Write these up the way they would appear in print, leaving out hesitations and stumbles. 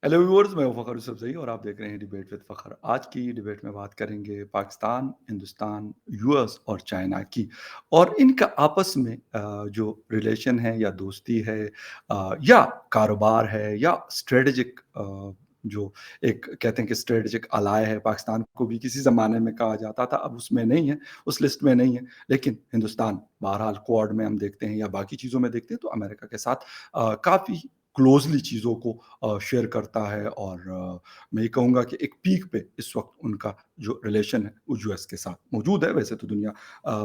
Hello viewers, मैं हूं फ़खर यूसुफ़ज़ई और आप देख रहे हैं डिबेट विद फ़खर। आज की डिबेट में बात करेंगे पाकिस्तान, हिंदुस्तान, यूएस और चाइना की और इनका आपस में जो रिलेशन है या दोस्ती है या कारोबार है या स्ट्रेटेजिक जो एक कहते हैं कि स्ट्रेटेजिक अलाय है। पाकिस्तान को भी किसी ज़माने में कहा जाता था, अब उसमें नहीं है, उस लिस्ट में नहीं है। लेकिन हिंदुस्तान बहरहाल क्वाड में हम देखते हैं या बाकी चीज़ों में देखते हैं तो अमेरिका के साथ काफ़ी क्लोज़ली चीज़ों को शेयर करता है और मैं ये कहूँगा कि एक पीक पे इस वक़्त उनका जो रिलेशन है वो यूएस के साथ मौजूद है। वैसे तो दुनिया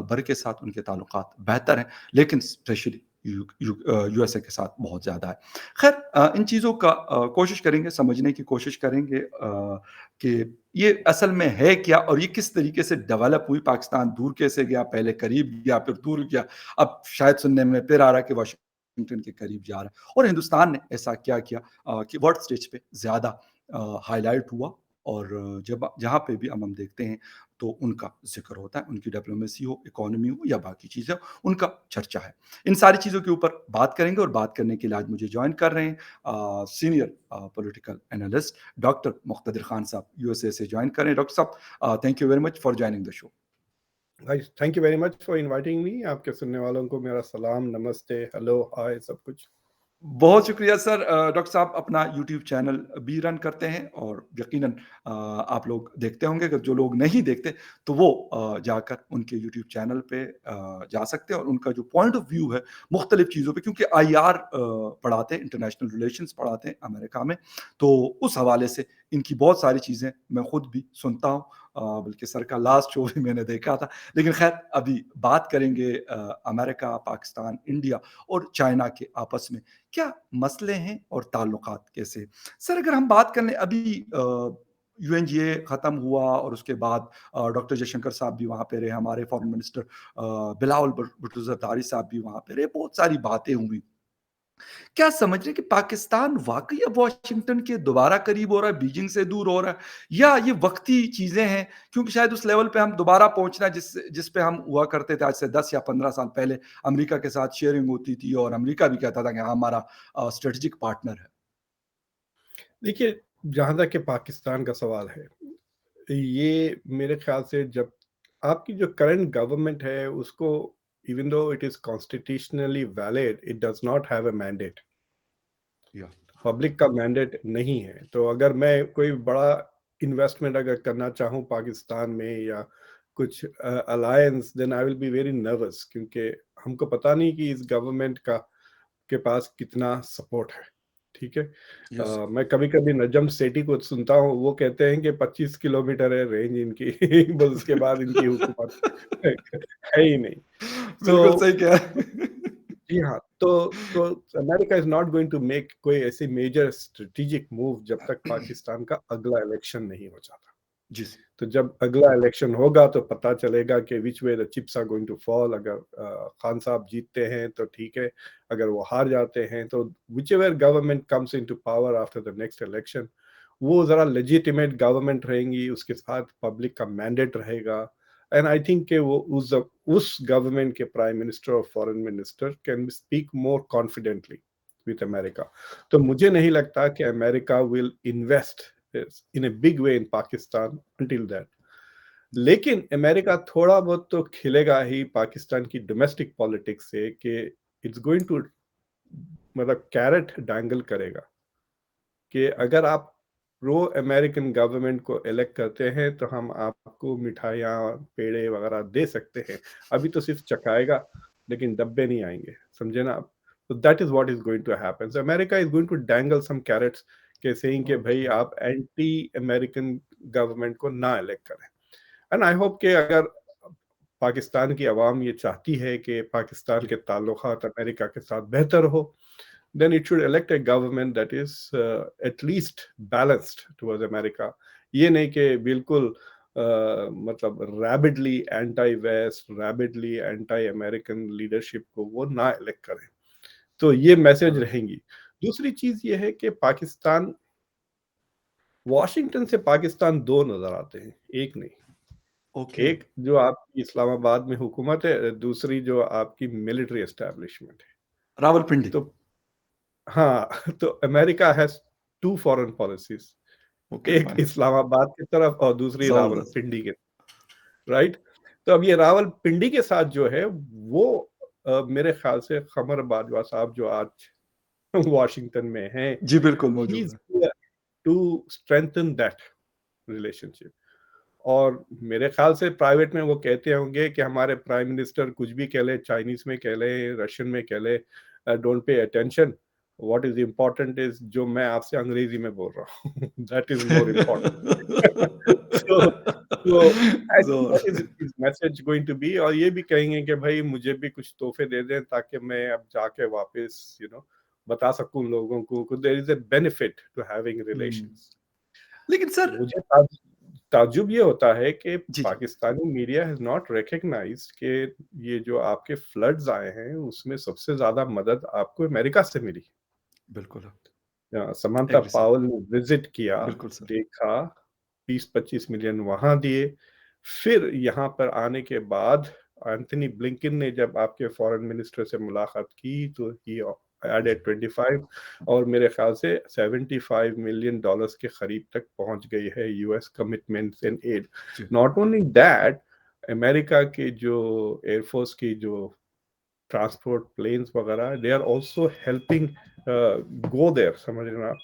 भर के साथ उनके ताल्लुकात बेहतर हैं, लेकिन स्पेशली यूएसए के साथ बहुत ज़्यादा है। ख़ैर इन चीज़ों का कोशिश करेंगे, समझने की कोशिश करेंगे कि ये असल में है क्या और ये किस तरीके से डेवलप हुई, पाकिस्तान दूर कैसे गया, पहले करीब गया, फिर दूर गया, अब शायद सुनने में फिर आ रहा है कि वाशिंगटन के करीब जा रहा है। और हिंदुस्तान ने ऐसा क्या किया कि वर्ल्ड स्टेज पे ज़्यादा हाइलाइट हुआ और जब जहाँ पे भी हम देखते हैं तो उनका ज़िक्र होता है, उनकी डिप्लोमेसी हो, इकोनॉमी हो या बाकी चीज़ें हो, उनका चर्चा है। इन सारी चीज़ों के ऊपर बात करेंगे और बात करने के लिए आज मुझे जॉइन कर रहे हैं senior political analyst doctor Muqtadir Khan साहब यूएसए से जॉइन कर रहे हैं। डॉक्टर साहब thank you very much for joining the show. भाई thank you very much for inviting me. आपके सुनने वालों को मेरा सलाम, नमस्ते, हेलो, हाय सब कुछ। बहुत शुक्रिया सर। डॉक्टर साहब अपना यूट्यूब चैनल भी रन करते हैं और यकीनन आप लोग देखते होंगे। अगर जो लोग नहीं देखते तो वो जाकर उनके यूट्यूब चैनल पे जा सकते हैं और उनका जो पॉइंट ऑफ व्यू है मुख्तलिफ चीज़ों पे, क्योंकि आईआर पढ़ाते हैं, इंटरनेशनल रिलेशंस पढ़ाते हैं अमेरिका में, तो उस हवाले से इनकी बहुत सारी चीज़ें मैं खुद भी सुनता हूँ। बल्कि सर का लास्ट शो भी मैंने देखा था। लेकिन खैर अभी बात करेंगे अमेरिका, पाकिस्तान, इंडिया और चाइना के आपस में क्या मसले हैं और ताल्लुकात कैसे? सर अगर हम बात कर लें अभी यूएनजीए खत्म हुआ और उसके बाद डॉक्टर जयशंकर साहब भी वहाँ पे रहे, हमारे फॉरेन मिनिस्टर बिलावल भुट्टो ज़रदारी साहब भी वहाँ पे रहे, बहुत सारी बातें हुई। क्या समझ रहे हैं कि पाकिस्तान वाक़ई अब वाशिंगटन के दोबारा करीब हो रहा है, बीजिंग से दूर हो रहा है या ये वक़्ती चीज़ें हैं? क्योंकि शायद उस लेवल पे हम दोबारा पहुँचना जिस पे हम हुआ करते थे आज से 10 या 15 साल पहले, अमेरिका के साथ शेयरिंग होती थी और अमेरिका भी कहता था कि हाँ, हमारा स्ट्रेटेजिक पार्टनर है। देखिए, जहाँ तक कि पाकिस्तान का सवाल है, ये मेरे ख्याल से जब आपकी जो करंट गवर्नमेंट है उसको, even though it is constitutionally valid, it does not have a mandate. या पब्लिक का मैंडेट नहीं है। तो अगर मैं कोई बड़ा इन्वेस्टमेंट अगर करना चाहूँ पाकिस्तान में या कुछ alliance, then I will be very nervous, क्योंकि हमको पता नहीं कि इस गवर्नमेंट का के पास कितना सपोर्ट है। ठीक है। यस। मैं कभी-कभी नजम सेठी को सुनता हूँ, वो कहते हैं कि 25 किलोमीटर है रेंज इनकी बस उसके बाद इनकी हुकूमत है ही नहीं। बिल्कुल सो सही कहा है। जी हाँ, तो America is not going to make कोई ऐसी मेजर स्ट्रेटेजिक मूव जब तक पाकिस्तान का अगला इलेक्शन नहीं हो जाता। जी। तो जब अगला इलेक्शन होगा तो पता चलेगा कि which way the chips are going to fall. अगर खान साहब जीतते हैं तो ठीक है, अगर वो हार जाते हैं तो whichever government comes into power after the next election, वो ज़रा लेजिटिमेट गवर्नमेंट रहेंगी, उसके साथ पब्लिक का मैंडेट रहेगा। एंड आई थिंक कि वो उस गवर्नमेंट के प्राइम मिनिस्टर और foreign minister can speak more confidently with America. तो मुझे नहीं लगता कि America will invest in a big way in Pakistan until that. लेकिन अमेरिका थोड़ा बहुत तो खिलेगा ही पाकिस्तान की डोमेस्टिक पॉलिटिक्स से कि इट्स गोइंग टू, मतलब कैरेट डैंगल करेगा कि अगर आप प्रो अमेरिकन गवर्नमेंट को इलेक्ट करते हैं तो हम आपको मिठाइयाँ, पेड़े वगैरह दे सकते हैं। अभी तो सिर्फ चखाएगा, लेकिन डब्बे नहीं आएंगे, समझे ना आप? तो that is what is going to happen. So America is going to dangle some carrots के सेइंग कि भाई ओके। आप एंटी अमेरिकन गवर्नमेंट को ना इलेक्ट करें। एंड आई होप कि अगर पाकिस्तान की आवाम ये चाहती है कि पाकिस्तान जी। के ताल्लुकात अमेरिका के साथ बेहतर हो, then it should elect a government that is at least balanced towards America. ये नहीं कि बिल्कुल मतलब rabidly anti west, rabidly anti American leadership को वो ना इलेक्ट करें। तो ये मैसेज राइट। रहेंगी। दूसरी चीज ये है कि पाकिस्तान, वॉशिंगटन से पाकिस्तान दो नजर आते हैं, एक नहीं। ओके। एक जो आपकी इस्लामाबाद में हुकूमत है, दूसरी जो आपकी मिलिट्री एस्टेब्लिशमेंट है। रावलपिंडी। तो हाँ तो America has 2 foreign policies, okay, एक फाइन। इस्लामाबाद की तरफ और दूसरी ज़बरदस्त। रावलपिंडी की, राइट? तो अब ये रावलपिंडी के साथ जो है वो मेरे ख्याल से कमर बाजवा साहब जो आज वॉशिंगटन में हैं, जी, बिल्कुल ही मौजूद इज़ है। Here to strengthen that relationship. और मेरे ख्याल से प्राइवेट में वो कहते होंगे कि हमारे प्राइम मिनिस्टर कुछ भी कह ले, चाइनीज़ में कह ले, रशियन में कह ले, don't pay attention, what is important is जो मैं आपसे अंग्रेज़ी में बोल रहा हूँ, that is more important. So तो आई थिंक दैट इज़ ज़बरदस्त। His message going to be, और ये भी कहेंगे कि भाई मुझे भी कुछ तोहफ़े दे दें ताकि मैं अब जाके वापस बता सकूँ लोगों को there is a benefit to having हुँ। रिलेशंस। लेकिन सर मुझे ताज्जुब ये होता है कि जी, जी, Pakistani media has not recognized कि ये जो आपके फ्लड्स आए हैं, उसमें सबसे ज़्यादा मदद आपको अमेरिका से मिली। बिल्कुल। समंता एग्री सर। पावेल ने विज़िट किया, बिल्कुल सर। देखा, 20-25 मिलियन वहाँ दिए। फिर यहाँ पर आने के बाद एंथनी ब्लिंकन ने जब आपके फॉरेन मिनिस्टर से मुलाकात की, तो ही जी, एडेड 25, और मेरे ख़्याल से $75 मिलियन के करीब तक पहुँच गई है यूएस कमिटमेंट्स एंड एड। जी। नॉट ओनली दैट, अमेरिका के जो एयर फ़ोर्स की जो ट्रांसपोर्ट प्लेन्स वगैरह, they are also helping go there, समझ रहे हैं आप?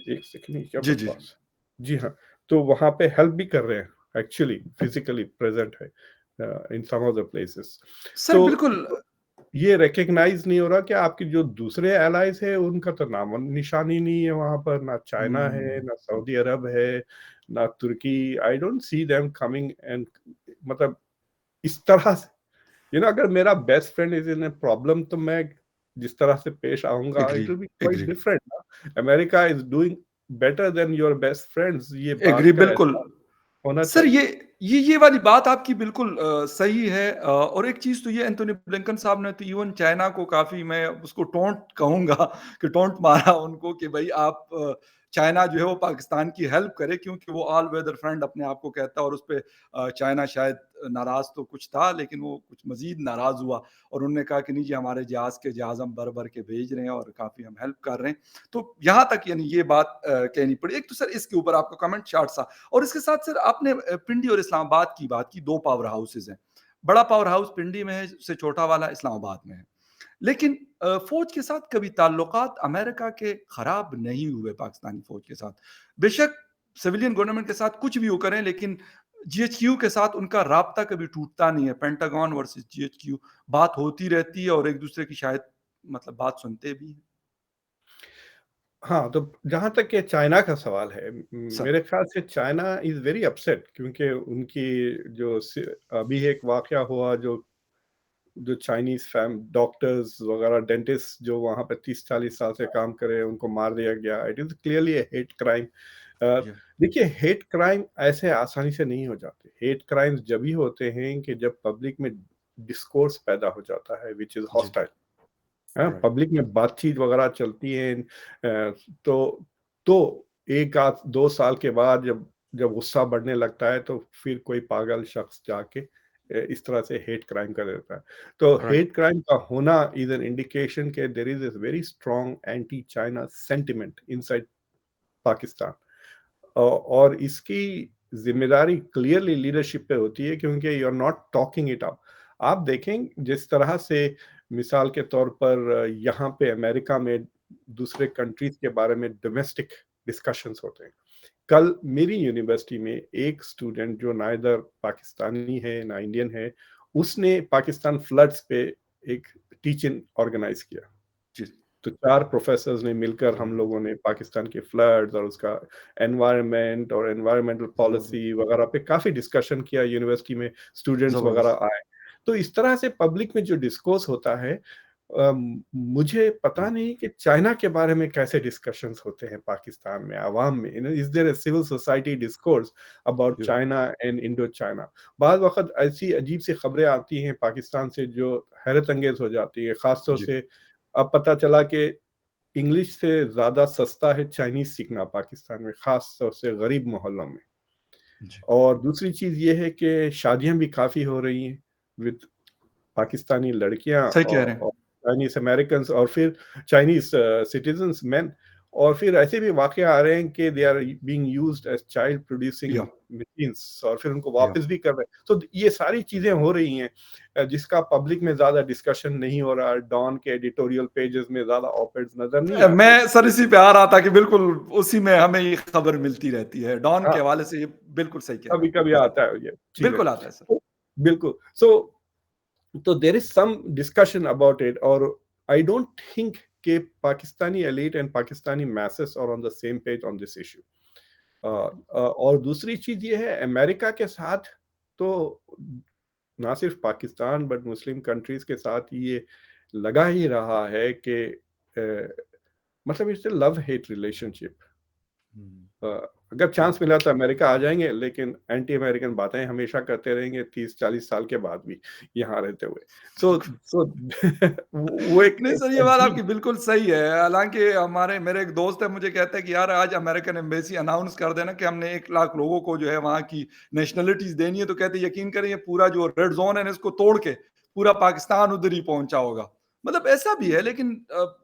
एक सेकंड, ये क्या जी, जी, जी। बकवास है? जी हाँ, तो वहाँ पे हेल्प भी कर रहे हैं, एक्चुअली फिज़िकली प्रेज़ेंट है इन सम ऑफ द प्लेसेस। सर तो बिल्कुल ये रिकॉग्नाइज़ नहीं हो रहा कि आपके जो दूसरे एलाइज़ हैं, उनका तो नामो-निशान ही नहीं है वहाँ पर, ना चाइना है, हुँ, ना सऊदी अरब है, ना तुर्की। I don't see them coming and मतलब इस तरह से, अगर मेरा best friend is in a problem, तो मैं जिस तरह से पेश आऊँगा, agree, it will be quite agree, different ना। America is doing better than your best friends, ये एग्री बात का बिल्कुल। एहसास होना सर चाहिए। ये वाली बात आपकी बिल्कुल सही है और एक चीज़ तो ये एंथोनी ब्लिंकन साहब ने तो इवन चाइना को काफ़ी मैं उसको टोंट कहूँगा कि टोंट मारा उनको कि भई आप चाइना जो है वो पाकिस्तान की हेल्प करे क्योंकि वो ऑल वेदर फ्रेंड अपने आप को कहता है और उसपे चाइना शायद नाराज़ तो कुछ था लेकिन वो कुछ मज़ीद नाराज़ हुआ और उन्होंने कहा कि नहीं जी हमारे जहाज़ हम भर-भर के भेज रहे हैं और काफ़ी हम हेल्प कर रहे हैं। तो यहाँ तक यानी ये बात कहनी पड़ी। एक तो सर इसके ऊपर आपका कमेंट शॉर्ट सा और इसके साथ सर आपने पिंडी और इस्लामाबाद की बात की, 2 पावर हाउसेज़ हैं। बड़ा पावर हाउस पिंडी में है, उससे छोटा वाला इस्लामाबाद में है। लेकिन फ़ौज के साथ कभी ताल्लुकात अमेरिका के खराब नहीं हुए पाकिस्तानी फ़ौज के साथ। बेशक सिविलियन गवर्नमेंट के साथ कुछ भी वो करें लेकिन जीएचक्यू के साथ उनका राब्ता कभी टूटता नहीं है। पेंटागन वर्सेस जीएचक्यू बात होती रहती है और एक-दूसरे की शायद मतलब बात सुनते भी हैं। हाँ, तो जहाँ तक कि चाइना का सवाल है, सर, मेरे ख़्याल से चाइना इज़ वेरी अपसेट, क्योंकि उनकी जो सि अभी एक वाक़या हुआ, जो जो चाइनीज़ फैम डॉक्टर्स वगैरह, डेंटिस्ट जो वहाँ पे 30-40 साल से काम कर रहे हैं, उनको मार दिया गया। It is clearly a hate crime. Uh, या देखिए, हेट क्राइम ऐसे आसानी से नहीं हो जाते। हेट क्राइम्स जब ही होते हैं कि जब पब्लिक में डिस्कोर्स पैदा हो जाता है, व्हिच इज़ जी, हॉस्टाइल। हाँ, राइट, पब्लिक में बातचीत वगैरह चलती है, तो 1 आध 2 साल के बाद जब जब गुस्सा बढ़ने लगता है, तो फिर कोई पागल शख्स जाके इस तरह से हेट क्राइम कर देता है। तो राइट, हेट क्राइम का होना इज़ एन इंडिकेशन कि there is a very strong anti China sentiment inside Pakistan. और इसकी ज़िम्मेदारी क्लियरली लीडरशिप पे होती है, क्योंकि you are not talking it up. आप देखें जिस तरह से, मिसाल के तौर पर, यहाँ पे अमेरिका में दूसरे कंट्रीज़ के बारे में डोमेस्टिक डिस्कशंस होते हैं। कल मेरी यूनिवर्सिटी में एक स्टूडेंट जो ना इधर पाकिस्तानी है, ना इंडियन है, उसने पाकिस्तान फ्लड्स पे एक टीचिंग ऑर्गेनाइज़ किया। जी, तो 4 प्रोफ़ेसर्स ने मिलकर हम ज़बरदस्त, लोगों ने पाकिस्तान के फ्लड्स और उसका एनवायरनमेंट और एनवायरमेंटल ज़बरदस्त, पॉलिसी वगैरह पे काफ़ी डिस्कशन किया, यूनिवर्सिटी में स्टूडेंट्स वगैरह ज़बरदस्त, आए। तो इस तरह से पब्लिक में जो डिस्कोर्स होता है, मुझे पता हुँ, नहीं कि चाइना के बारे में कैसे डिस्कशंस होते हैं पाकिस्तान में, अवाम में। Is there a civil society discourse about या चाइना एंड इंडो चाइना? बाज़ वक़्त ऐसी अजीब-सी खबरें आती हैं पाकिस्तान से जो हैरत अंगेज़ हो जाती है। ख़ास तौर जी, से अब पता चला कि इंग्लिश से ज़्यादा सस्ता है चाइनीज़ सीखना पाकिस्तान में, ख़ास तौर से गरीब मोहल्लों में। जी, और दूसरी चीज़ ये है कि शादियाँ भी काफ़ी हो रही हैं विद पाकिस्तानी लड़कियाँ सही कह रहे और हैं। चाइनीज़ अमेरिकन्स, और फिर चाइनीज़ सिटिज़न्स मेन। और फिर ऐसे भी वाक़या आ रहे हैं कि they are being used as child producing या मशीन्स और फिर उनको या वापस भी कर रहे हैं। तो ये सारी चीज़ें हो रही हैं जिसका पब्लिक में ज़्यादा डिस्कशन नहीं हो रहा है। डॉन के एडिटोरियल पेजेज़ में ज़्यादा ऑप-एड्स नज़र नहीं आते। मैं सर इसी पे आ रहा था कि बिल्कुल उसी में हमें ये खबर मिलती रहती है। डॉन हाँ, के हवाले से ये बिल्कुल सही कह रहे हैं। कभी-कभी बताइए। आता है ये चीज़ें। बिल्कुल आता है सर। तो बिल्कुल, तो there is some discussion about it और आई डोंट थिंक कि Pakistani elite and Pakistani masses are on the same page on this issue. और दूसरी चीज़ ये है अमेरिका के साथ तो ना सिर्फ पाकिस्तान बट मुस्लिम कंट्रीज़ के साथ ये लगा ही रहा है कि मतलब it's a love hate relationship. Hmm, uh, अगर चांस बिल्कुल। मिला तो अमेरिका आ जाएँगे, लेकिन एंटी अमेरिकन बातें हमेशा करते रहेंगे 30-40 साल के बाद भी, यहाँ रहते हुए। सो बिल्कुल। सो वो एक नहीं एक सर, ये बात आपकी अजीब। बिल्कुल सही है। हालाँकि हमारे मेरे एक दोस्त है मुझे कहता है कि यार आज अमेरिकन एम्बेसी अनाउंस कर देना कि हमने 1 लाख लोगों को जो है वहाँ की नेशनैलिटीज़ देनी है, तो कहते हैं यकीन करें ये पूरा जो रेड ज़ोन है ना इसको तोड़ के पूरा पाकिस्तान उधर ही पहुँचा होगा। मतलब ऐसा भी है लेकिन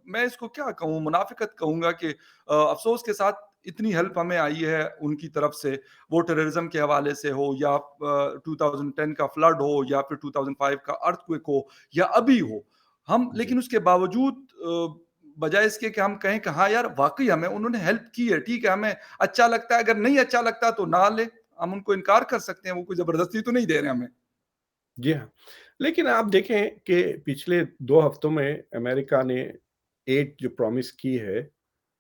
मैं इसको क्या कहूँ मुनाफ़िकत कहूँगा कि अफ़सोस के साथ इतनी हेल्प हमें आई है उनकी तरफ से, वो टेररिज़्म के हवाले से हो या 2010 का फ्लड हो या फिर 2005 का अर्थक्वेक हो या अभी हो। हम जी। लेकिन उसके बावजूद बजाय इसके कि हम कहें कि हाँ यार वाक़ई हमें उन्होंने हेल्प की है, ठीक है, हमें अच्छा लगता है, अगर नहीं अच्छा लगता तो ना लें, हम उनको इनकार कर सकते हैं, वो कोई ज़बरदस्ती तो नहीं दे रहे हमें। जी हाँ। लेकिन आप देखें कि पिछले 2 हफ्तों में अमेरिका ने एड जो प्रॉमिस की है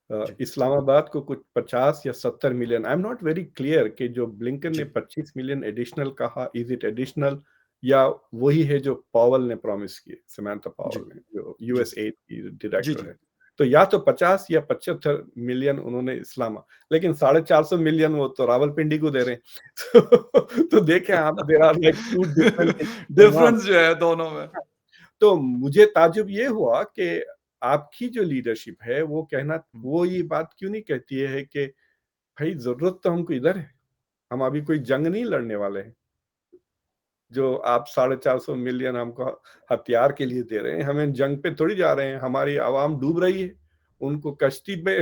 जी, इस्लामाबाद को कुछ 50 या 70 million I am not very clear कि जो ब्लिंकन ने जी, 25 मिलियन एडिशनल कहा, इज़ इट एडिशनल या वही है जो पावेल ने प्रॉमिस किए, समांथा जी, पावेल ने, जो जी, यूएस एड की जी, डायरेक्टर जी। है। तो या तो 50 या 75 मिलियन उन्होंने लेकिन 450 मिलियन वो तो रावलपिंडी को दे रहे हैं। तो देखें आप there are like 2 different difference जो है दोनों में। तो मुझे ताज्जुब ये हुआ कि आपकी जो लीडरशिप है हुँ, वो ये बात क्यों नहीं कहती है कि भाई ज़रूरत तो हमको इधर है, हम अभी कोई जंग नहीं लड़ने वाले हैं। जो आप 450 मिलियन हमको हथियार के लिए दे रहे हैं, हमें जंग पे थोड़ी जा रहे हैं, हमारी आवाम डूब रही है। उनको कश्ती पे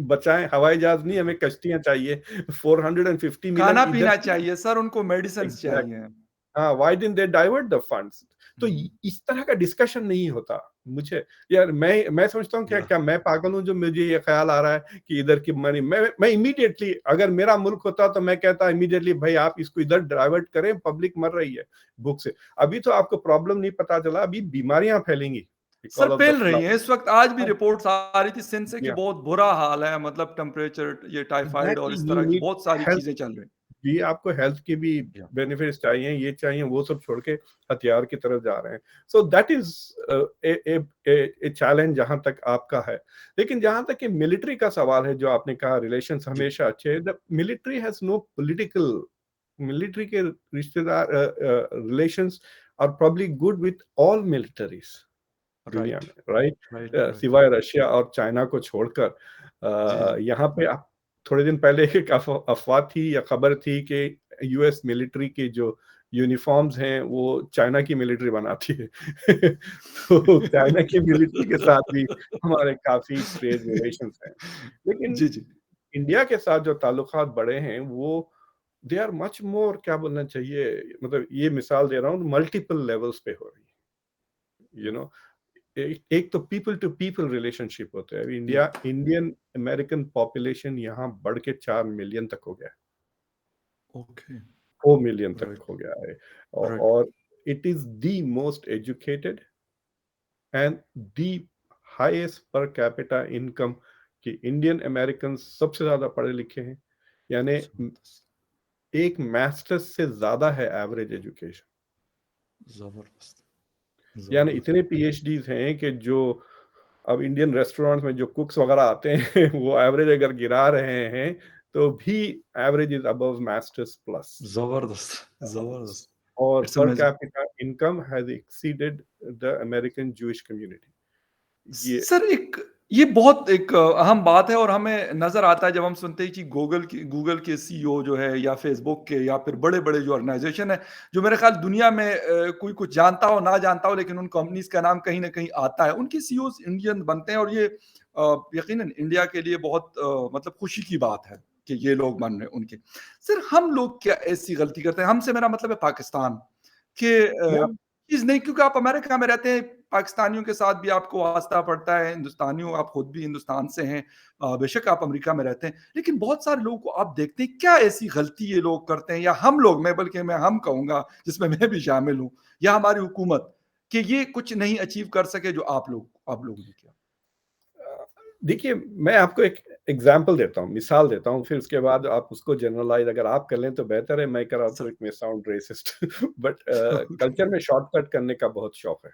बचाएँ, हवाई जहाज़ नहीं बिल्कुल। हमें कश्तियाँ चाहिए। 450 मिलियन इधर खाना-पीना से चाहिए सर, उनको मेडिसिन्स एग्ज़ैक्ट चाहिए। हाँ, why didn't they divert the funds? तो हुँ, इस तरह का डिस्कशन नहीं होता। मुझे यार मैं समझता हूँ क्या या क्या मैं पागल हूँ जो मुझे ये ख़्याल आ रहा है कि इधर की मनी मैं इमीडिएटली अगर मेरा मुल्क होता तो मैं कहता इमीडिएटली भाई आप इसको इधर डाइवर्ट करें, पब्लिक मर रही है भूख से। अभी तो आपको प्रॉब्लम नहीं पता चला, अभी बीमारियाँ फैलेंगी सर बिकॉज़ ऑफ द फैल रही फ्लड। हैं, इस वक़्त आज भी रिपोर्ट्स आ रही थी सिंध से कि या बहुत बुरा हाल है मतलब टेम्परेचर ये टाइफाइड और एग्ज़ैक्टली इस यू तरह की नीड बहुत सारी हेल्थ चीज़ें चल रही जी, आपको हेल्थ की भी हैं। बेनिफिट्स चाहिए, ये चाहिए, वो सब छोड़ के हथियार की तरफ जा रहे हैं। So that is a challenge जहाँ तक आपका है। लेकिन जहाँ तक ये मिलिट्री का सवाल है, जो आपने कहा रिलेशंस जी, हमेशा अच्छे हैं, the military has no political military के रिश्तेदार relations are probably good with all militaries दुनिया राइट, में, राइट? Right, right. सिवाय रशिया और चाइना को छोड़कर जी, जी। यहाँ पे थोड़े दिन पहले एक अफ़वाह थी या खबर थी कि यूएस मिलिट्री के जो यूनिफ़ॉर्म्स हैं, वो चाइना की मिलिट्री बनाती है। तो चाइना की मिलिट्री के साथ भी हमारे काफ़ी ट्रेड रिलेशंस हैं। लेकिन जी, जी। इंडिया के साथ जो ताल्लुकात बढ़े हैं, वो दे आर मच मोर क्या बोलना चाहिए, मतलब ये मिसाल दे रहा हूँ, मल्टीपल लेवल्स पे हो रही है, यू नो? एक तो पीपल टू पीपल रिलेशनशिप होते हैं। अभी या इंडियन अमेरिकन पॉपुलेशन यहाँ बढ़ के 4 मिलियन तक हो गया है, ओके, 4 मिलियन तक राइट, हो गया है। राइट। और it is the most educated and the highest per capita income कि इंडियन अमेरिकन्स सबसे ज़्यादा पढ़े लिखे हैं। यानी ज़बरदस्त, एक मास्टर्स से ज़्यादा है एवरेज एजुकेशन। ज़बरदस्त, यानी ज़बरदस्त। इतने पीएचडीज़ हैं कि जो अब इंडियन रेस्टोरेंट्स में जो कुक्स वगैरह आते हैं वो एवरेज अगर गिरा रहे हैं तो भी average is above masters plus ज़बरदस्त, ज़बरदस्त। और इट्स पर amazing. Capita income has exceeded the American Jewish community. ये सर एक ये बहुत एक अहम बात है और हमें नज़र आता है जब हम सुनते हैं कि गूगल के सीईओ जो है या फ़ेसबुक के या फिर बड़े-बड़े जो ऑर्गनाइज़ेशन है, जो मेरे ख़्याल दुनिया में कोई कुछ जानता हो, ना जानता हो लेकिन उन कंपनीज़ का नाम कहीं न कहीं आता है। उनके सीईओज़ इंडियन बनते हैं और ये यकीनन इंडिया के लिए बहुत मतलब खुशी की बात है कि ये लोग मान रहे हैं उनके। सर हम लोग क्या ऐसी गलती करते हैं? हमसे मेरा मतलब है पाकिस्तान कि मैं चीज़ नहीं क्योंकि आप अमेरिका में रहते हैं, पाकिस्तानियों के साथ भी आपको वास्ता पड़ता है, हिंदुस्तानियों आप खुद भी हिंदुस्तान से हैं, बेशक आप अमेरिका में रहते हैं, लेकिन बहुत सारे लोगों को आप देखते हैं, क्या ऐसी गलती ये लोग करते हैं या हम लोग मैं बल्कि मैं हम कहूँगा जिसमें मैं भी शामिल हूँ या हमारी हुकूमत, कि ये कुछ नहीं अचीव कर सके जो आप लोगों ने किया? देखिए, मैं आपको एक एग्ज़ाम्पल देता हूँ, मिसाल देता हूँ, फिर उसके बाद आप उसको जनरलाइज़ अगर आप कर लें तो बेहतर है, मैं कराऊँ तो sir it may sound racist but culture में शॉर्टकट करने का बहुत शौक है,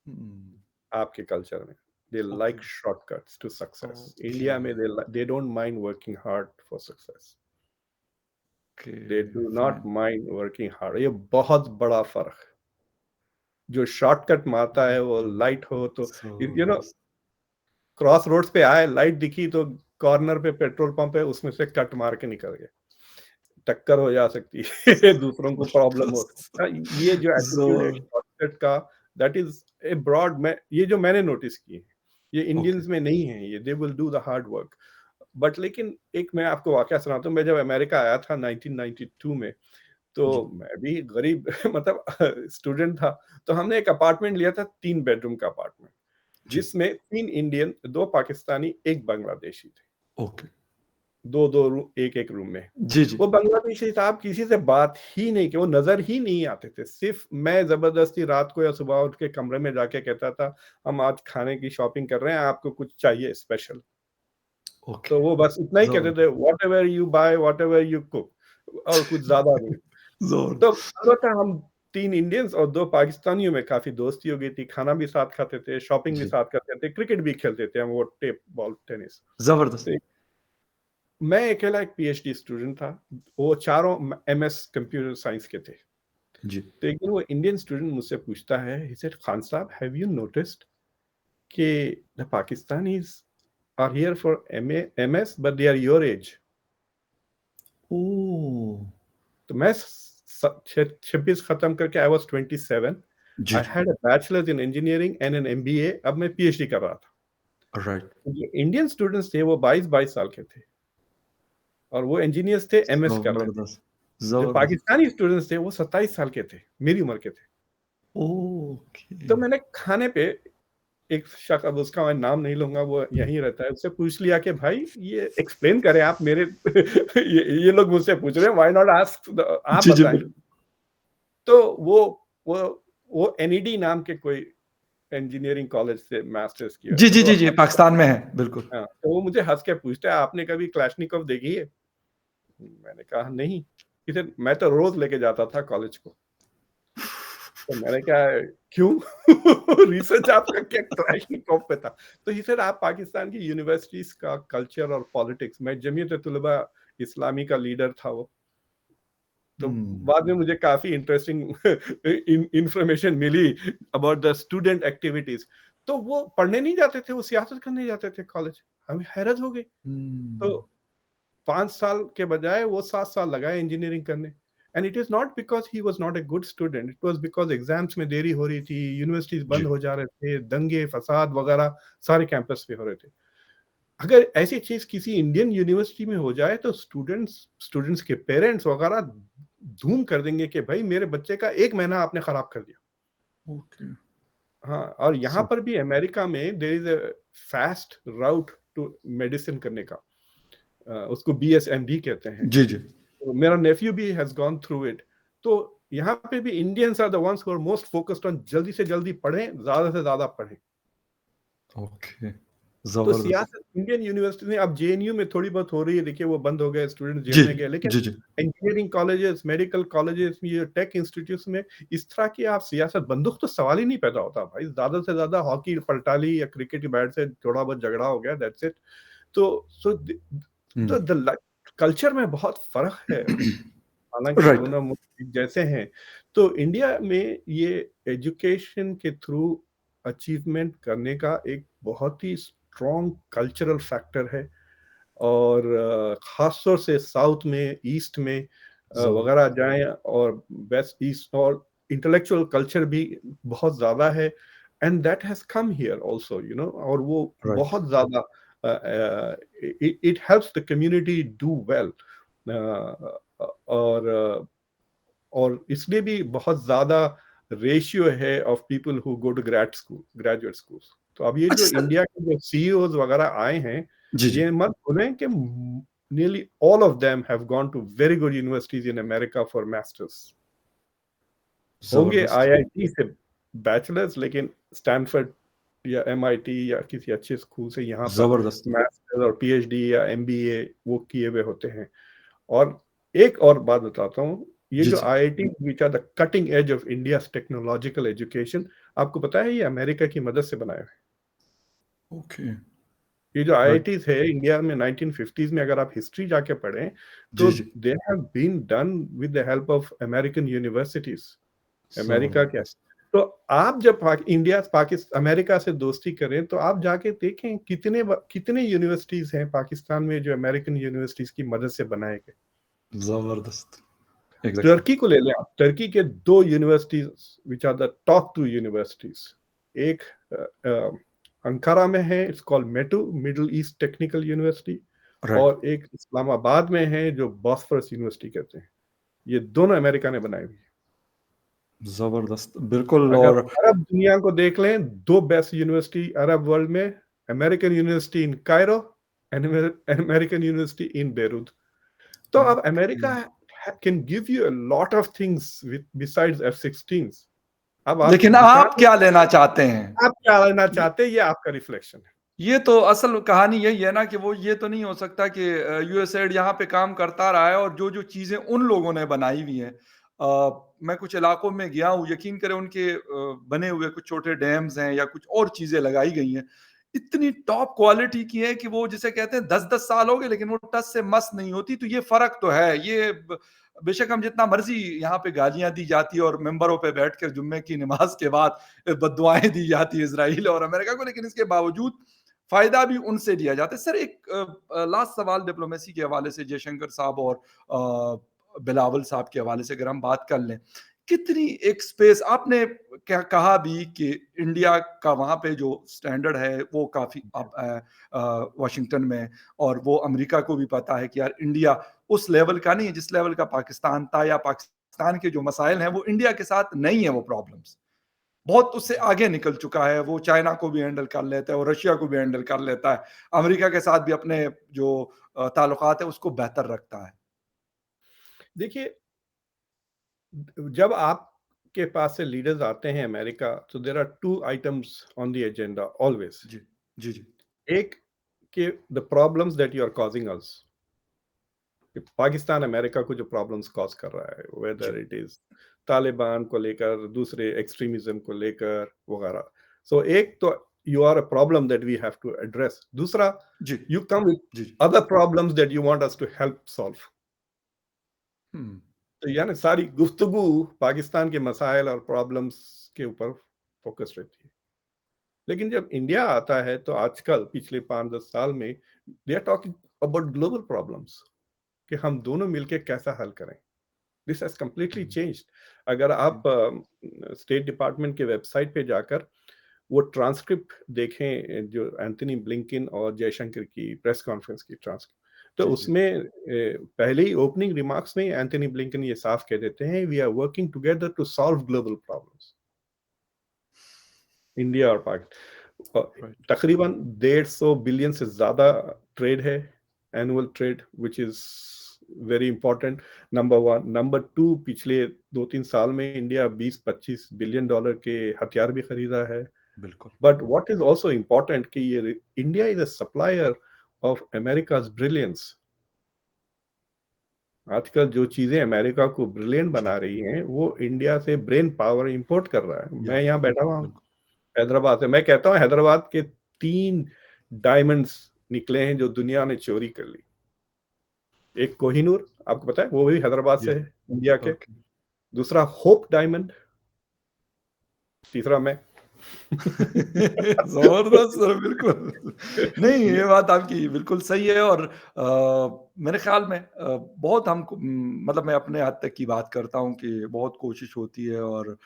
हुँ, आपके कल्चर में। They okay, like shortcuts to success. Okay, India में they don't mind working hard for success. Okay, they do not fine, mind working hard. ये बहुत बड़ा फ़र्क है। जो शॉर्टकट मारता है वो लाइट हो तो यू नो ज़बरदस्त। क्रॉस रोड्स पे आए, लाइट दिखी तो कॉर्नर पे पेट्रोल पंप है, उसमें से कट मार के निकल गए। टक्कर हो जा सकती है, दूसरों को प्रॉब्लम हो ज़बरदस्त, ये जो एटीट्यूड है ज़ोर शॉर्टकट का, दैट इज़ ए ब्रॉड मैं ये जो मैंने नोटिस किए हैं, ये ओके, इंडियंस में नहीं है ये, they will do the hard work. But लेकिन एक मैं आपको वाकया सुनाता हूँ, मैं जब अमेरिका आया था 1992 में, जी, तो मैं भी गरीब मतलब स्टूडेंट था, तो हमने एक अपार्टमेंट लिया था 3 बेडरूम का अपार्टमेंट, जी, जिसमें 3 इंडियन, 2 पाकिस्तानी, 1 बांग्लादेशी थे। ओके, 2-2 एक-एक रूम में। जी, जी, वो बांग्लादेशी साहब किसी से बात ही नहीं की, वो नज़र ही नहीं आते थे। सिर्फ़ मैं ज़बरदस्ती रात को या सुबह उठ के कमरे में जाके कहता था, "हम आज खाने की शॉपिंग कर रहे हैं, आपको कुछ चाहिए स्पेशल?" ओके, तो वो बस इतना ही कहते थे, ज़बरदस्त, "whatever you buy, whatever you cook" और कुछ ज़्यादा नहीं। ज़ोर तो अलबत्ता हम 3 इंडियंस और 2 पाकिस्तानियों में काफ़ी दोस्ती हो गई थी, खाना भी साथ खाते थे, शॉपिंग भी जी, साथ करते थे, क्रिकेट भी खेलते थे हम, वो टेप बॉल टेनिस। ज़बरदस्त, तो मैं अकेला एक पीएचडी स्टूडेंट था, वो चारों एमएस कंप्यूटर साइंस के थे। जी, तो एक दिन वो इंडियन स्टूडेंट मुझसे पूछता है, ही सेड, "खान साहब, हैव यू नोटिस्ड कि the Pakistanis are here for MA MS but they are your age?" Oh! तो मैं स 26 खत्म करके आई वाज़ 27, जी, आई जी, had a bachelors in engineering and an MBA, अब मैं पीएचडी कर रहा था। राइट, तो जो इंडियन स्टूडेंट्स थे वो 22-22 साल के थे और वो इंजीनियर्स थे, एमएस कर रहे थे। ज़बरदस्त, जो ज़बरदस्त, पाकिस्तानी स्टूडेंट्स थे वो 27 साल के थे, मेरी उम्र के थे। ओके, तो मैंने खाने पे एक शख्स, अब उसका मैं नाम नहीं लूँगा, वो यहीं रहता है, उससे पूछ लिया कि भाई ये एक्सप्लेन करें आप मेरे ये लोग मुझसे पूछ रहे हैं, व्हाई नॉट आस्क आप जी, जी, बताएँ। बिल्कुल, तो वो वो एनईडी नाम के कोई इंजीनियरिंग कॉलेज से मास्टर्स किए हुए जी, थे, जी, तो जी, जी, पाकिस्तान में है, बिल्कुल, हाँ, तो वो मुझे हँस के पूछता है, आपने कभी क्लाशनिकोव देखी है? मैंने कहा नहीं। ही सेड, मैं तो रोज़ लेके जाता था कॉलेज को। तो मैंने कहा क्यों? रिसर्च आपका क्या क्लैशनिकोव पे था? तो ही सेड, आप पाकिस्तान की यूनिवर्सिटीज़ का कल्चर और पॉलिटिक्स, मैं जमीयत-उल-तुलबा इस्लामी का लीडर था वो। तो हुँ, बाद में मुझे काफ़ी इंटरेस्टिंग इन्फॉर्मेशन मिली अबाउट द स्टूडेंट एक्टिविटीज़। तो वो पढ़ने नहीं जाते थे, वो सियासत करने जाते थे कॉलेज। हमें हैरत हो गई। तो हुँ, 5 साल के बजाय वो 7 साल लगाए इंजीनियरिंग करने। And it is not because he was not a good student, it was because exams में देरी हो रही थी, यूनिवर्सिटीज़ बंद जी, हो जा रहे थे, दंगे, फ़साद वगैरह सारे कैंपस पे हो रहे थे। अगर ऐसी चीज़ किसी इंडियन यूनिवर्सिटी में हो जाए तो स्टूडेंट्स स्टूडेंट्स के पेरेंट्स वगैरह धूम कर देंगे कि भाई मेरे बच्चे का 1 महीना आपने खराब कर दिया। ओके, हाँ, और यहाँ सो पर भी अमेरिका में there is a fast route to medicine करने का। उसको बीएसएमडी कहते हैं। जी, जी, तो मेरा नेफ्यू भी हैज़ गॉन थ्रू इट। तो यहाँ पे भी Indians are the ones who are most focused on जल्दी से जल्दी पढ़ें, ज़्यादा से ज़्यादा पढ़ें। ओके, तो ज़बरदस्त, सियासत इंडियन यूनिवर्सिटी में अब जेएनयू में थोड़ी बहुत हो रही है, देखिए वो बंद हो गए, स्टूडेंट जेल जी, में गए, लेकिन जी, जी, इंजीनियरिंग कॉलेजेस, मेडिकल कॉलेजेस, ये टेक इंस्टीट्यूट्स में इस तरह की आप सियासत, बंदूक तो सवाल ही नहीं पैदा होता भाई, ज़्यादा से ज़्यादा हॉकी पलटा ली या क्रिकेट की बैट से थोड़ा बहुत झगड़ा हो गया, दैट्स इट। तो हुँ, तो द कल्चर में बहुत फ़र्क है। हालाँकि राइट, दोनों मुल्क एक जैसे हैं, तो इंडिया में ये एजुकेशन के थ्रू अचीवमेंट करने का एक बहुत ही स्ट्रॉन्ग कल्चरल फैक्टर है और ख़ास तौर से साउथ में, ईस्ट में वग़ैरह ज़बरदस्त, जाएँ और वेस्ट ईस्ट और इंटेलेक्चुअल कल्चर भी बहुत ज़्यादा है and that has come here also, you know, और वो राइट। बहुत ज्यादा it helps the community do well. और और इसलिए भी बहुत ज्यादा रेशियो है of people who go to graduate schools. तो अब ये जो अच्छा सर। इंडिया के जो सीईओज वगैरह आए हैं, जी, जी। ये मत भूलें कि nearly all of them have gone to very good universities in America for masters। होंगे ज़बरदस्त, आईआईटी से बैचलर्स, लेकिन स्टैनफोर्ड या एमआईटी या किसी अच्छे स्कूल से यहाँ पर ज़बरदस्त। मास्टर्स और पीएचडी या एमबीए वो किए हुए होते हैं। और एक और बात बताता हूँ, ये जी, जो जी। IIT which are the cutting edge of India technological education, आपको पता है ये अमेरिका की मदद से बनाए हुए। ओके, ये जो राइट। आईआईटीज है इंडिया में 1950s में, अगर आप हिस्ट्री जाके पढ़ें तो जी, जी। They have been done with the help of American universities. America क्या, ज़बरदस्त। तो आप जब इंडिया पाकिस्तान अमेरिका से दोस्ती करें तो आप जाके देखें कितने यूनिवर्सिटीज हैं पाकिस्तान में जो अमेरिकन यूनिवर्सिटीज की मदद से बनाए गए। ज़बरदस्त, एग्ज़ैक्टली। टर्की को ले लें आप, टर्की के दो universities which are the top two universities, एक अंकारा में है, it's called METU, middle east technical university, right. और एक इस्लामाबाद में है जो बॉस्फोरस यूनिवर्सिटी कहते हैं। ये दोनों अमेरिका ने बनाई हुई है। ज़बरदस्त, बिल्कुल। अगर और अरब दुनिया को देख लें, दो बेस्ट यूनिवर्सिटी अरब वर्ल्ड में, American university in Cairo and American university in Beirut. तो अब okay. America can give you a lot of things with besides F-16s। अब आप लेकिन आप दुकान, क्या लेना चाहते हैं? आप क्या लेना ये चाहते हैं, ये आपका रिफ्लेक्शन है। ये तो असल कहानी यही है ना कि वो ये तो नहीं हो सकता कि यूएसएड यहाँ पे काम करता रहा है और जो-जो चीज़ें उन लोगों ने बनाई हुई हैं। मैं कुछ इलाकों में गया हूँ, यकीन करें उनके बने हुए कुछ छोटे डैम्स हैं या कुछ और चीज़ें लगाई गई हैं। इतनी टॉप क्वालिटी की है कि वो जिसे कहते हैं 10-10 साल हो गए लेकिन वो टस से मस नहीं होती, तो ये फ़र्क तो है। ये बेशक हम जितना मर्ज़ी यहाँ पे गालियाँ दी जाती है और मिंबरों पे बैठकर जुम्मे की नमाज़ के बाद बद्दुआएँ दी जाती है इज़राइल और अमेरिका को, लेकिन इसके बावजूद फ़ायदा भी उनसे लिया जाता है। सर एक लास्ट सवाल डिप्लोमेसी के हवाले से जयशंकर साहब और बिलावल साहब के हवाले से अगर हम बात कर लें, कितनी एक स्पेस आपने क्या कहा भी कि इंडिया का वहाँ पे जो स्टैंडर्ड है वो काफ़ी वाशिंगटन में, और वो अमेरिका को भी पता है कि यार इंडिया उस लेवल का नहीं है जिस लेवल का पाकिस्तान था, या पाकिस्तान के जो मसाइल हैं वो इंडिया के साथ नहीं है वो प्रॉब्लम्स। बहुत उससे आगे निकल चुका है, वो चाइना को भी हैंडल कर लेता है और रशिया को भी हैंडल कर लेता है। अमेरिका के साथ भी अपने जो ताल्लुकात है उसको बेहतर रखता है। देखिए, जब आपके पास से लीडर्स आते हैं अमेरिका, तो there are two items on the agenda always. जी, जी, जी। एक, कि the problems that you are causing us, कि पाकिस्तान अमेरिका को जो प्रॉब्लम्स कॉज कर रहा है, जी, वेदर इट इज तालिबान को लेकर, दूसरे एक्सट्रीमिज्म को लेकर वगैरह। सो एक तो you are a problem that we have to address. दूसरा, जी, यू कम विद जी, जी। Other problems that you want us to help solve. हुँ, तो यानी सारी गुफ्तगू पाकिस्तान के मसाइल और प्रॉब्लम्स के ऊपर फोकस रहती है। लेकिन जब इंडिया आता है तो आजकल पिछले 5-10 साल में they are talking about global problems, कि हम दोनों मिलकर कैसा हल करें। This has completely um, changed. अगर ओके। आप स्टेट डिपार्टमेंट के वेबसाइट पे जाकर वो ट्रांसक्रिप्ट देखें, जो एंथनी ब्लिंकन और जयशंकर की प्रेस कॉन्फ्रेंस की ट्रांसक्रिप्ट, तो जी, जी। उसमें पहले ही ओपनिंग रिमार्क्स में एंथनी ब्लिंकन ये साफ कह देते हैं, we are working together to solve global problems. India और पाकिस्तान राइट। तकरीबन 150 बिलियन से ज्यादा ट्रेड है, annual trade, which is very important. Number one. Number two, पिछले 2-3 साल में इंडिया 20-25 बिलियन डॉलर के हथियार भी खरीदा है। बिल्कुल। But what is also important कि ये India is a supplier of America's brilliance. आजकल जो चीजें अमेरिका को ब्रिलियंट जी, बना रही हैं, वो इंडिया से ब्रेन पावर इंपोर्ट कर रहा है। या मैं यहाँ बैठा हुआ हूँ बिल्कुल। हैदराबाद से, मैं कहता हूँ हैदराबाद के 3 डायमंड्स निकले हैं जो दुनिया ने चोरी कर ली। एक कोहिनूर, आपको पता है, वो भी हैदराबाद या से है, इंडिया के। ओके। दूसरा होप डायमंड, तीसरा मैं। ज़बरदस्त सर, बिल्कुल। नहीं, ये बात आपकी बिल्कुल सही है। और मेरे ख़्याल में बहुत हमको मतलब मैं अपने हद तक की बात करता हूँ कि बहुत कोशिश होती है और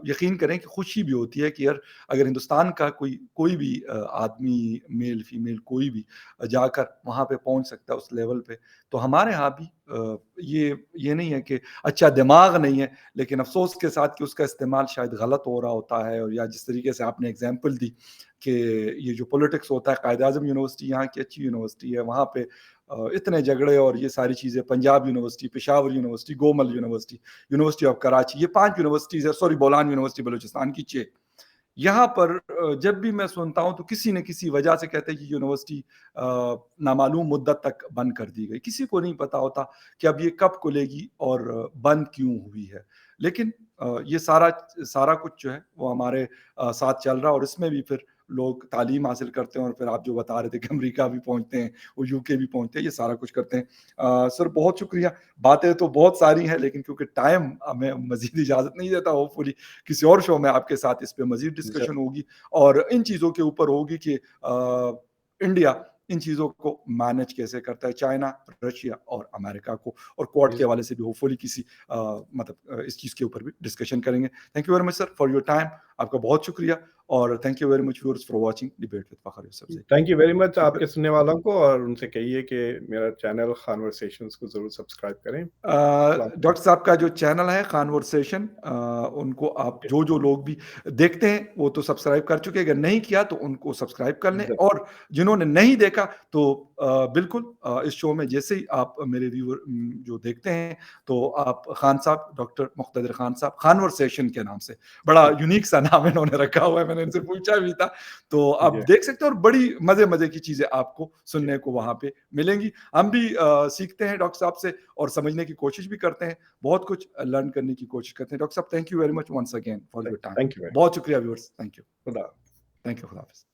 यकीन करें कि खुशी भी होती है कि यार अगर हिंदुस्तान का कोई कोई भी आदमी, मेल, फीमेल कोई भी जाकर वहाँ पे पहुँच सकता है उस लेवल पे, तो हमारे यहाँ भी ये नहीं है कि अच्छा दिमाग नहीं है, लेकिन अफ़सोस के साथ कि उसका इस्तेमाल शायद गलत हो रहा होता है, और या जिस तरीके से आपने एग्ज़ाम्पल दी कि ये जो पॉलिटिक्स होता है, कायद-ए-आज़म यूनिवर्सिटी यहाँ की अच्छी यूनिवर्सिटी है, वहाँ पे इतने झगड़े और ये सारी चीज़ें, Punjab university, Peshawar university, Gomal university, university of Karachi, ये 5 यूनिवर्सिटीज़ है, सॉरी बोलान यूनिवर्सिटी बलूचिस्तान की 6। यहाँ पर जब भी मैं सुनता हूँ तो किसी न किसी वजह से कहते हैं कि यूनिवर्सिटी नामालूम मुद्दत तक बंद कर दी गई। किसी को नहीं पता होता कि अब ये कब खुलेगी और बंद क्यों हुई है। लेकिन ये सारा सारा कुछ जो है वो हमारे साथ चल रहा है, और इसमें भी फिर लोग तालीम हासिल करते हैं, और फिर आप जो बता रहे थे कि अमेरिका भी पहुँचते हैं, वो यूके भी पहुँचते हैं, ये सारा कुछ करते हैं। सर बहुत शुक्रिया। बातें तो बहुत सारी हैं, लेकिन क्योंकि टाइम हमें मज़ीद इजाज़त नहीं देता, होपफुली किसी और शो में आपके साथ इस पे मज़ीद ज डिस्कशन होगी, और इन चीज़ों के ऊपर होगी कि इंडिया इन चीज़ों को मैनेज कैसे करता है, चाइना, रशिया और अमेरिका को, और क्वाड के ज हवाले से भी होपफुली किसी मतलब इस चीज़ के ऊपर भी डिस्कशन करेंगे। Thank you very much sir for your time. आपका बहुत शुक्रिया, और thank you very much viewers for watching debate with Fakhar Yousafzai. Thank you very much शुक्रिया। आपके सुनने वालों को, और उनसे कहिए कि मेरा चैनल कन्वर्सेशंस को ज़रूर सब्सक्राइब करें। सलाम डॉक्टर साहब का जो चैनल है कन्वर्सेशन, उनको आप ओके, जो लोग भी देखते हैं वो तो सब्सक्राइब कर चुके हैं, अगर नहीं किया तो उनको सब्सक्राइब कर लें, ज़रूर, और जिन्होंने नहीं देखा तो बिल्कुल इस शो में जैसे ही आप मेरे व्यूअर जो देखते हैं, तो आप खान साहब, डॉक्टर मुक़्तदिर खान साहब, कन्वर्सेशन के नाम से, बड़ा ठीक यूनिक सा नाम इन्होंने रखा हुआ है, मैंने इनसे पूछा भी था, तो ठीक आप है। देख सकते हैं, और बड़ी मज़े-मज़े की चीज़ें आपको सुनने को वहाँ पे मिलेंगी। हम भी सीखते हैं डॉक्टर साहब से, और समझने की कोशिश भी करते हैं, बहुत कुछ लर्न करने की कोशिश करते हैं। डॉक्टर साहब thank you very much once again for your time. Thank you very बहुत शुक्रिया व्यूअर्स, थैंक यू। खुदा थैंक यू, खुदा हाफ़िज़।